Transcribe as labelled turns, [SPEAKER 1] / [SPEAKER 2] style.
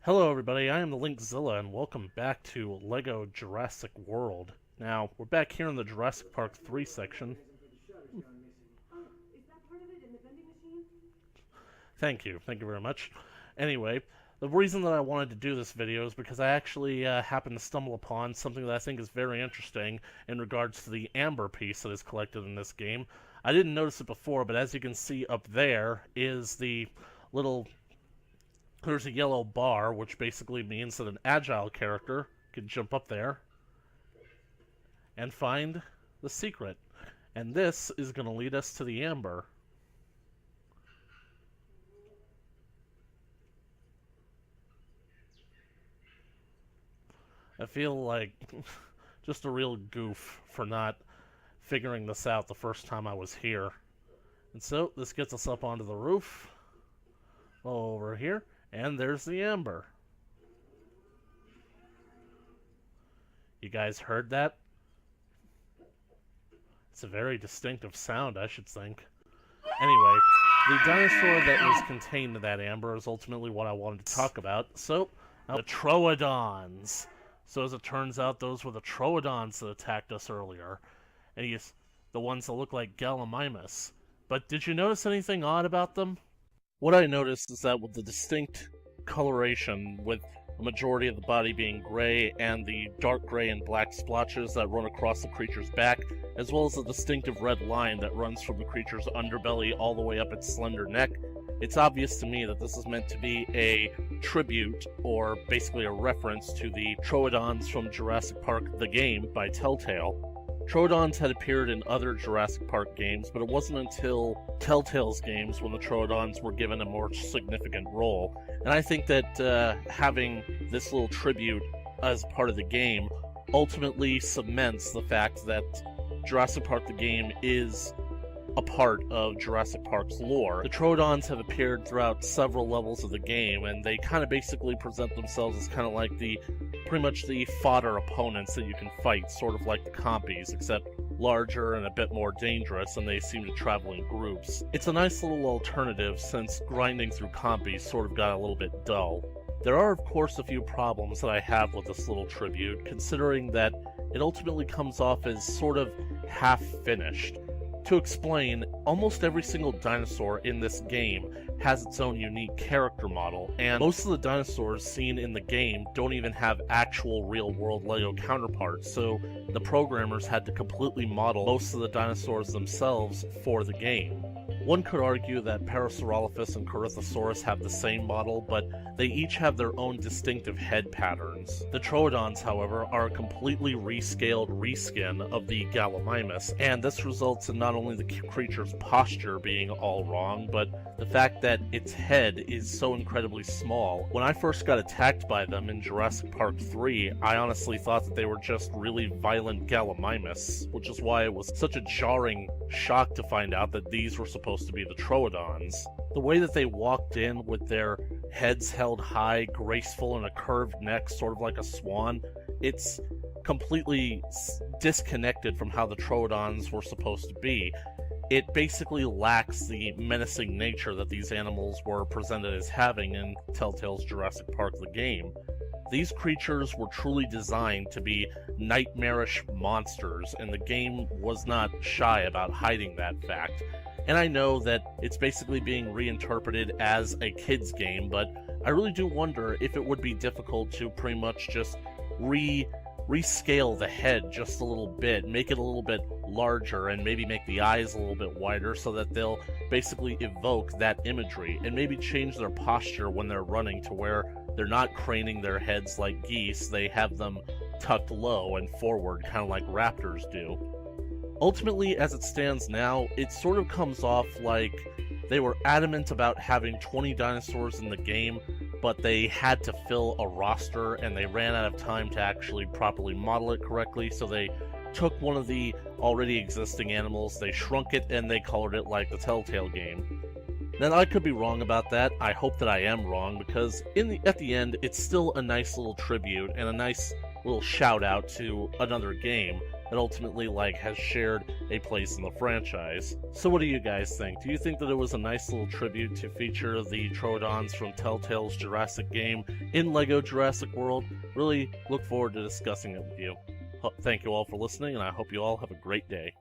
[SPEAKER 1] Hello everybody, I am the Linkzilla and welcome back to LEGO Jurassic World. Now, we're back here in the Jurassic Park 3 section. Thank you very much. Anyway, the reason that I wanted to do this video is because I actually happened to stumble upon something that I think is very interesting in regards to the amber piece that is collected in this game. I didn't notice it before, but as you can see up there is the there's a yellow bar, which basically means that an agile character can jump up there and find the secret. And this is going to lead us to the amber. I feel like just a real goof for not figuring this out the first time I was here. And so this gets us up onto the roof over here. And there's the amber. You guys heard that? It's a very distinctive sound, I should think. Anyway, the dinosaur that was contained in that amber is ultimately what I wanted to talk about. So, the Troodons. So as it turns out, those were the Troodons that attacked us earlier. And the ones that look like Gallimimus. But did you notice anything odd about them? What I noticed is that with the distinct coloration, with the majority of the body being gray and the dark gray and black splotches that run across the creature's back, as well as the distinctive red line that runs from the creature's underbelly all the way up its slender neck, it's obvious to me that this is meant to be a tribute, or basically a reference to the Troodons from Jurassic Park the game by Telltale. Troodons had appeared in other Jurassic Park games, but it wasn't until Telltale's games when the Troodons were given a more significant role. And I think that having this little tribute as part of the game ultimately cements the fact that Jurassic Park the game is a part of Jurassic Park's lore. The Troodons have appeared throughout several levels of the game, and they kind of basically present themselves as kind of like pretty much the fodder opponents that you can fight, sort of like the compies, except larger and a bit more dangerous, and they seem to travel in groups. It's a nice little alternative since grinding through compies sort of got a little bit dull. There are, of course, a few problems that I have with this little tribute, considering that it ultimately comes off as sort of half-finished. To explain, almost every single dinosaur in this game has its own unique character model, and most of the dinosaurs seen in the game don't even have actual real-world LEGO counterparts, so the programmers had to completely model most of the dinosaurs themselves for the game. One could argue that Parasaurolophus and Corythosaurus have the same model, but they each have their own distinctive head patterns. The Troodons, however, are a completely rescaled reskin of the Gallimimus, and this results in not only the creature's posture being all wrong, but the fact that its head is so incredibly small. When I first got attacked by them in Jurassic Park 3, I honestly thought that they were just really violent Gallimimus, which is why it was such a jarring shock to find out that these were supposed to be the Troodons. The way that they walked in with their heads held high, graceful, and a curved neck, sort of like a swan, it's completely disconnected from how the Troodons were supposed to be. It basically lacks the menacing nature that these animals were presented as having in Telltale's Jurassic Park the game. These creatures were truly designed to be nightmarish monsters, and the game was not shy about hiding that fact. And I know that it's basically being reinterpreted as a kid's game, but I really do wonder if it would be difficult to pretty much just rescale the head just a little bit, make it a little bit larger, and maybe make the eyes a little bit wider so that they'll basically evoke that imagery, and maybe change their posture when they're running to where they're not craning their heads like geese, they have them tucked low and forward, kind of like raptors do. Ultimately, as it stands now, it sort of comes off like they were adamant about having 20 dinosaurs in the game, but they had to fill a roster and they ran out of time to actually properly model it correctly, so they took one of the already existing animals, they shrunk it, and they colored it like the Telltale game. Now, I could be wrong about that. I hope that I am wrong, because at the end, it's still a nice little tribute and a nice little shout out to another game. that ultimately has shared a place in the franchise. So what do you guys think? Do you think that it was a nice little tribute to feature the Troodons from Telltale's Jurassic game in LEGO Jurassic World? Really look forward to discussing it with you. Thank you all for listening, and I hope you all have a great day.